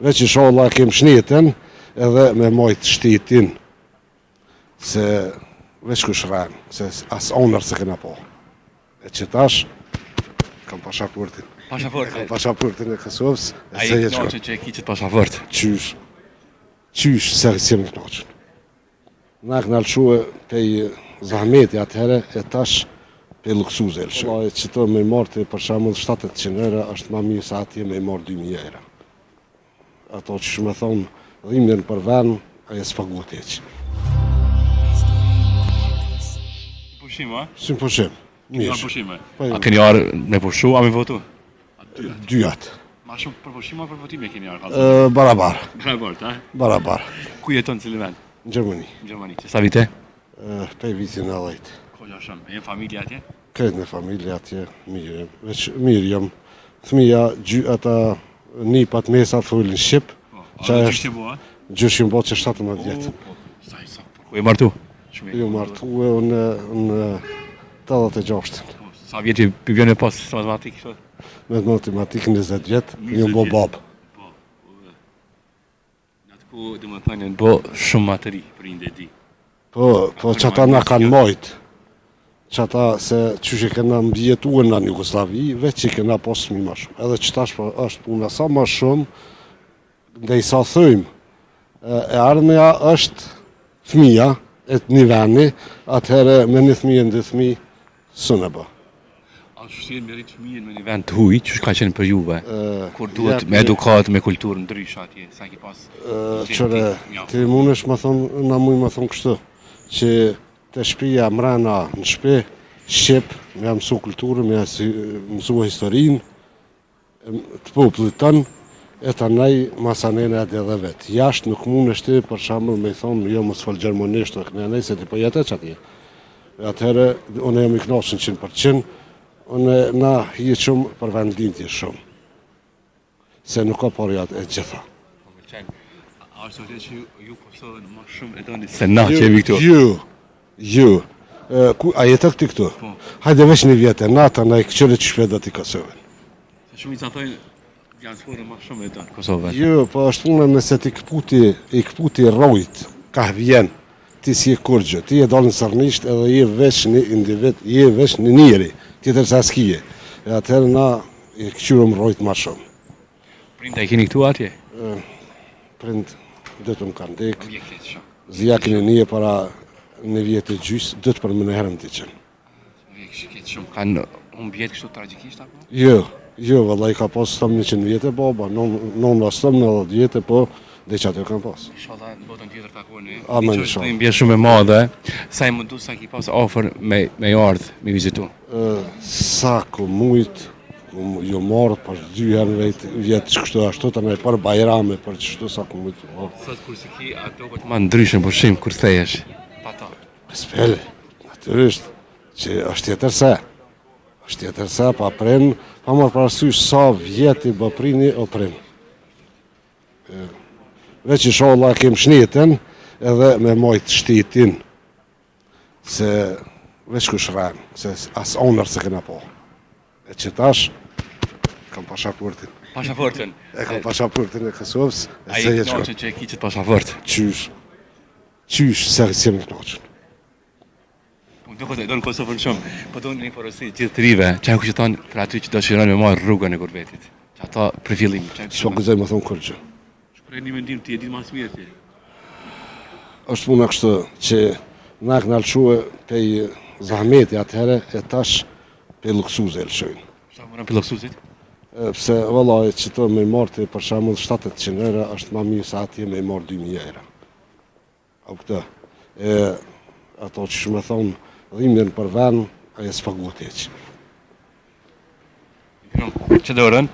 Veç inshallah kem shnetën edhe me majt shtetin, se veç kush rran, se as onër se kena po. E që tash, kam pasaportin. Pasaportin? Kam pasaportin e Kosovës. A i knaqën që e ki qëtë pasaport? Qysh, se jem knaqën. Na këna lëshue pej zahmeti atëhere, e tash pej luksuze lëshue. E që të me martë për shamull 700 euro, është ma mirë sa atje me marë 2000 euro. Ato që shme thonë, dhimjen për ven, aje s'pagut e që. Pushim, a? Si pushim. Mirë pushime. A keni arë me pushu, a me votu? Dyat. Ma shumë për pushim, a për votime keni arë? Barabar. Barabar, ta? Barabar. Ku jeton cili vend? Në Gjermani. Në Gjermani. Që sa vite? Pej vitin e 10. Kolla shumë. E jenë familje atje? Kretë në familje atje, mirë. Veç mirë jam. Thmija, ata nipat mesat thullin Shqip. A në gjyshtë e bo, a? Gjyshtë bo që 17 vjetë. Ku e martu? Ju martu e në 86. Sa vjeti përbjën e pas matematikë? Me matematikë 20 vjetë, ju bo babë. Në atë ku dhe më thënë në bo shumë materi për inde di. Po që ata na kanë majtë. Që ata se që që kena mbjetu në Jugoslavi, veç që kena posë ma shumë. Edhe që tash është puna sa ma shumë, dhe i sa thëjmë, e ardhmeja është fëmija, e të një veni, atëherë me një fëmijë në 2 fëmijë, së në bë. A shështirë me rritë fëmijën me një vend të huj, që ka qenë për juve? Kur duhet me edukat, me kulturë ndrysh atje, sa ki pas? Qëre, ti mund është më thonë, na mujë më thonë kështu, që të shpija mrena në shpe, Shqip, me mësu kulturë, me mësu historinë, të popullit tënë, e të nej masanene atë edhe vetë. Jashtë nuk mund është ti, për shambull, me i thonë, jo më s'fal gjermonisht, të këne nej, se ti po jetë që atje. Atëherë, unë jam i knasën 100%, unë na hi shumë për vendin tje shumë. Se nuk ka parë e gjitha. A është të që ju Kosovën më shumë e doni se na që jemi këtu? Ju. A jetë këti këtu? Hajde veç një vjetë, nata na i këqyre që shpeda ti Kosovën. Se shumë i ca thojnë, diasporën më shumë e donë Kosovën. Jo, po është punë nëse ti këputi rojt, ka vjen, ti si e kurgjë, ti e dalë në sërnisht edhe je veç një individ, je veç një njëri, tjetër sa s'kije. E atëherë na i këqyrëm rojt ma shumë. Prinda i keni këtu atje? Prind, dëtë më kanë dekë, zjakin e një para në vjetë e gjysë, dëtë për më në herëm të qenë. Kanë unë bjetë kështu tragikisht apo? Jo, vëllaj ka pas stëm 100 vjetë e baba, non la stëm në 10 vjetë, po dhe që atë kanë pas. Inshallah në botën tjetër takoni. Amen, inshallah. Një bjetë shumë e madhe, sa i mundu sa ki pas ofër me ardhë, me vizitu? Sa ku mujtë, ju marrë për 2 herë vjetë që kështu ashtu, të me për bajrame, për që kështu sa ku mujtë. Sot kur si ki, ato këtë ma ndryshën pushim, kur thejesh? Pa ta? Spele, natyrisht, që është tjetër se. është tjetër se, pa prind, pa marrë parasysh sa vjeti bë prini o prind. Veç inshallah kem shnetën edhe me majt shtetin, se veç kush rran, se as onër se kena po. E që tash, kam pasaportin. Pasaportin? E kam pasaportin e Kosovës. A i knaqën që e ki qëtë pasaport? Qysh, se jem knaqën. Do këtë e do në Kosovën shumë, po do në një porosi gjithë të rive, që ku që thonë për aty që do shiron me marrë rrugën e Gurbetit, që ata për fillim. S'po gëzoj më thonë kërgjë. Shprej një mendim të jedi mas mirë ti? është puna kështu, që na këna lëshue pej zahmeti atëhere, e tash pej luksuze lëshojnë. Sa mëran pej luksuzit? Pse, vëllaj, që të me martë për shamull 700 euro, është ma mirë sa atje me marë 2000 euro. A këta, ato që shme thonë, dhimjen për ven, aje s'pagut e që. Që dorën?